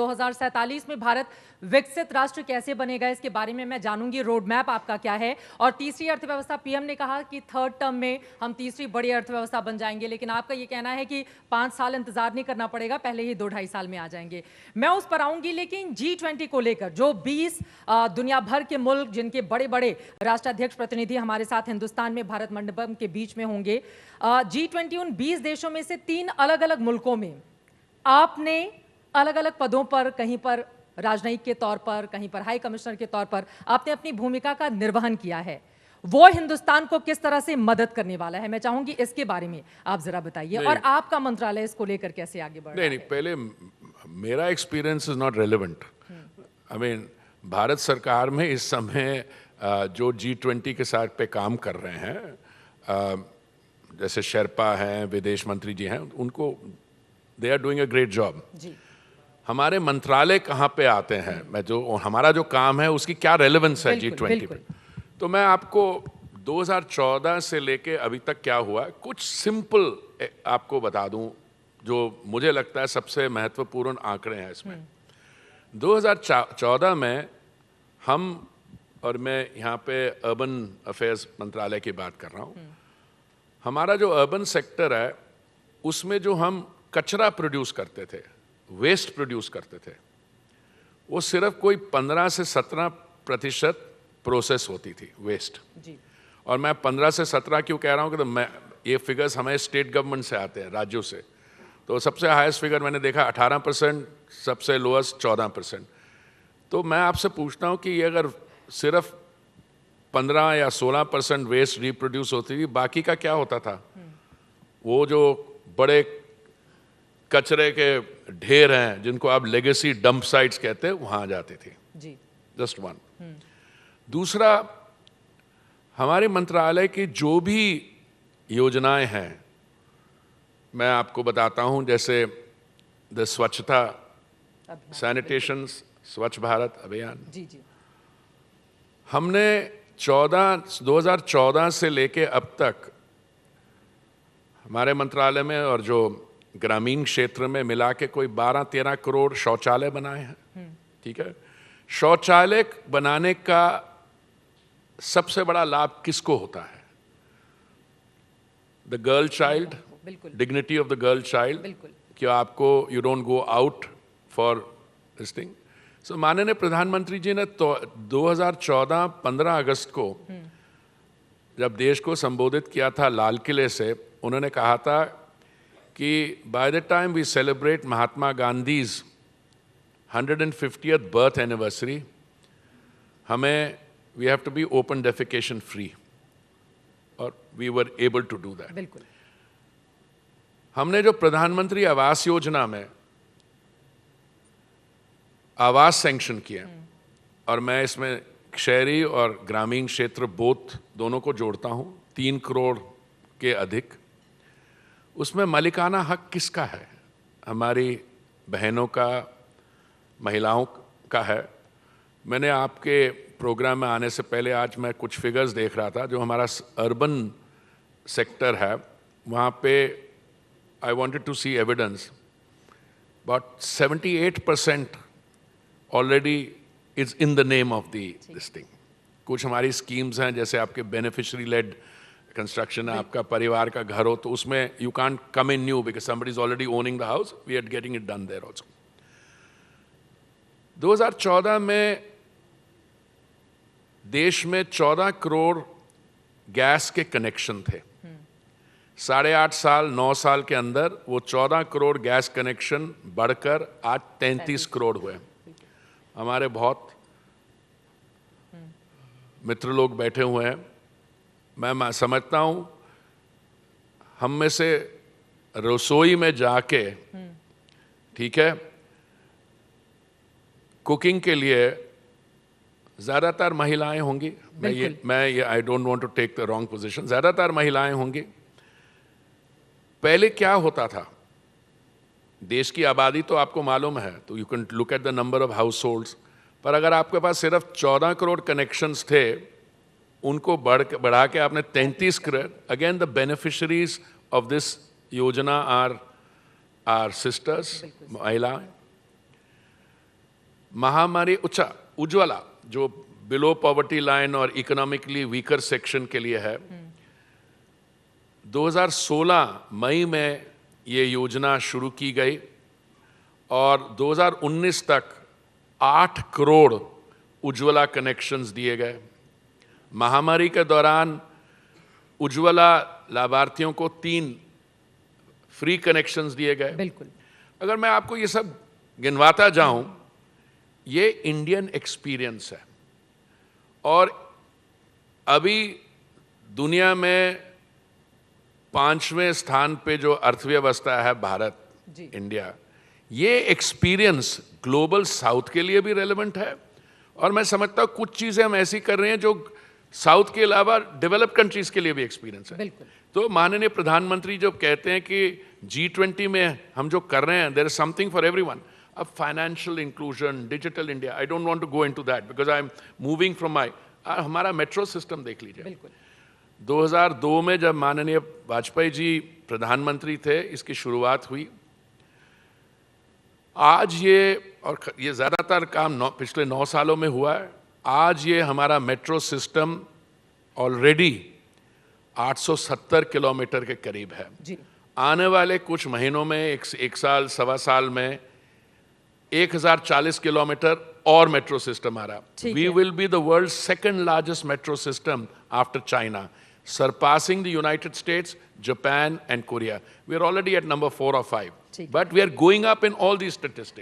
2047 में भारत विकसित राष्ट्र कैसे बनेगा, इसके बारे में मैं जानूंगी। रोड मैप आपका क्या है? और तीसरी अर्थव्यवस्था, पीएम ने कहा कि थर्ड टर्म में हम तीसरी बड़ी अर्थव्यवस्था बन जाएंगे, लेकिन आपका ये कहना है कि 5 साल इंतजार नहीं करना पड़ेगा, पहले ही 2-2.5 साल में आ जाएंगे। मैं उस पर आऊंगी, लेकिन G20 को लेकर जो 20 दुनिया भर के मुल्क, जिनके बड़े बड़े राष्ट्राध्यक्ष प्रतिनिधि हमारे साथ हिंदुस्तान में भारत मंडपम के बीच में होंगे, G20 उन 20 देशों में से 3 अलग अलग मुल्कों में आपने अलग अलग पदों पर, कहीं पर राजनयिक के तौर पर, कहीं पर हाई कमिश्नर के तौर पर आपने अपनी भूमिका का निर्वहन किया है। वो हिंदुस्तान को किस तरह से मदद करने वाला है, मैं चाहूंगी इसके बारे में आप जरा बताइए। और आपका मंत्रालय इसको लेकर कैसे आगे बढ़ रहा है? नहीं, पहले मेरा experience is not relevant. I mean, Bharat सरकार में इस समय जो G20 के साथ पे काम कर रहे हैं, जैसे शेरपा हैं, विदेश मंत्री जी हैं, उनको they are doing a great job. हमारे मंत्रालय कहाँ पे आते हैं, मैं जो हमारा जो काम है उसकी क्या रेलेवेंस है G20 पे? तो मैं आपको 2014 से लेके अभी तक क्या हुआ कुछ सिंपल आपको बता दूं, जो मुझे लगता है सबसे महत्वपूर्ण आंकड़े हैं इसमें। 2014 में हम, और मैं यहाँ पे अर्बन अफेयर्स मंत्रालय की बात कर रहा हूँ, हमारा जो अर्बन सेक्टर है उसमें जो हम कचरा प्रोड्यूस करते थे, वेस्ट प्रोड्यूस करते थे, वो सिर्फ कोई 15 से 17% प्रोसेस होती थी वेस्ट जी। और मैं 15 से 17 क्यों कह रहा हूँ कि मैं ये फिगर्स हमें स्टेट गवर्नमेंट से आते हैं, राज्यों से। तो सबसे हाईएस्ट फिगर मैंने देखा 18%, सबसे लोएस्ट 14%। तो मैं आपसे पूछता हूँ कि ये अगर सिर्फ 15 या 16% वेस्ट रिप्रोड्यूस होती थी, बाकी का क्या होता था? वो जो बड़े कचरे के ढेर हैं जिनको आप लेगेसी डंप साइट्स कहते हैं, वहां जाती थी जी। Just one. दूसरा, हमारे मंत्रालय की जो भी योजनाएं हैं मैं आपको बताता हूं, जैसे द स्वच्छता सैनिटेशन स्वच्छ भारत अभियान जी जी। हमने 2014 से लेके अब तक हमारे मंत्रालय में और जो ग्रामीण क्षेत्र में मिला के कोई 12-13 करोड़ शौचालय बनाए हैं। ठीक है, शौचालय बनाने का सबसे बड़ा लाभ किसको होता है? The girl child, dignity of the girl child, कि आपको you don't go out for this thing. So माननीय प्रधानमंत्री जी ने तो 2014 15 अगस्त को जब देश को संबोधित किया था लाल किले से, उन्होंने कहा था कि by the time we celebrate Mahatma Gandhi's 150th birth anniversary, हमें we have to be open defecation free, और we were able to do that. बिल्कुल। हमने जो प्रधानमंत्री आवास योजना में आवास सैंक्शन किए, और मैं इसमें शहरी और ग्रामीण क्षेत्र दोनों को जोड़ता हूं, 3 करोड़ के अधिक, उसमें मालिकाना हक किसका है? हमारी बहनों का, महिलाओं का है। मैंने आपके प्रोग्राम में आने से पहले आज मैं कुछ फिगर्स देख रहा था, जो हमारा अर्बन सेक्टर है, वहाँ पे I wanted to see evidence, but 78% already is in the name of this thing. कुछ हमारी स्कीम्स हैं, जैसे आपके बेनिफिशियरी लेड कंस्ट्रक्शन है, आपका परिवार का घर हो, तो उसमें you can't come in new because somebody is already owning the house, we are getting it done there also. 2014 में देश में 14 करोड़ गैस के कनेक्शन थे। 8.5 साल 9 साल के अंदर वो 14 करोड़ गैस कनेक्शन बढ़कर आज 33 करोड़ हुए। हमारे बहुत मित्र लोग बैठे हुए हैं, मैं समझता हूं हम में से रसोई में जाके, ठीक है, कुकिंग के लिए ज्यादातर महिलाएं होंगी। मैं I don't want to take the wrong position, ज्यादातर महिलाएं होंगी। पहले क्या होता था, देश की आबादी तो आपको मालूम है, तो you can look at the number of house holds, पर अगर आपके पास सिर्फ 14 करोड़ कनेक्शंस थे, उनको बढ़ा के आपने 33 crore, again the beneficiaries of this योजना आर सिस्टर्स, महिलाएं। महामारी उज्ज्वला जो बिलो पॉवर्टी लाइन और इकोनॉमिकली वीकर सेक्शन के लिए है, 2016 मई में ये योजना शुरू की गई और 2019 तक 8 करोड़ उज्ज्वला कनेक्शंस दिए गए। महामारी के दौरान उज्ज्वला लाभार्थियों को 3 फ्री कनेक्शंस दिए गए। बिल्कुल। अगर मैं आपको ये सब गिनवाता जाऊं, ये इंडियन एक्सपीरियंस है और अभी दुनिया में 5वें स्थान पे जो अर्थव्यवस्था है भारत, इंडिया, ये एक्सपीरियंस ग्लोबल साउथ के लिए भी रेलेवेंट है और मैं समझता हूँ कुछ चीज़ें हम ऐसी कर रहे हैं जो साउथ के अलावा डेवलप्ड कंट्रीज के लिए भी एक्सपीरियंस है। बिल्कुल। तो माननीय प्रधानमंत्री जब कहते हैं कि G20 में हम जो कर रहे हैं, there is something for everyone. अब financial inclusion, digital India, I don't want to go into that because I am moving from my, हमारा मेट्रो सिस्टम देख लीजिए। बिल्कुल। 2002 में जब माननीय वाजपेयी जी प्रधानमंत्री थे, इसकी शुरुआत हुई। आज ये ज़्यादातर काम पिछले 9 सालों में हुआ है। आज ये हमारा मेट्रो सिस्टम ऑलरेडी 870 किलोमीटर के करीब है। जी। आने वाले कुछ महीनों में, एक साल सवा साल में 1040 किलोमीटर और मेट्रो सिस्टम आ रहा। We will be the world second largest metro system after China, surpassing the United States, Japan and Korea. We are already at number 4 or 5. But we are going up in all these statistics.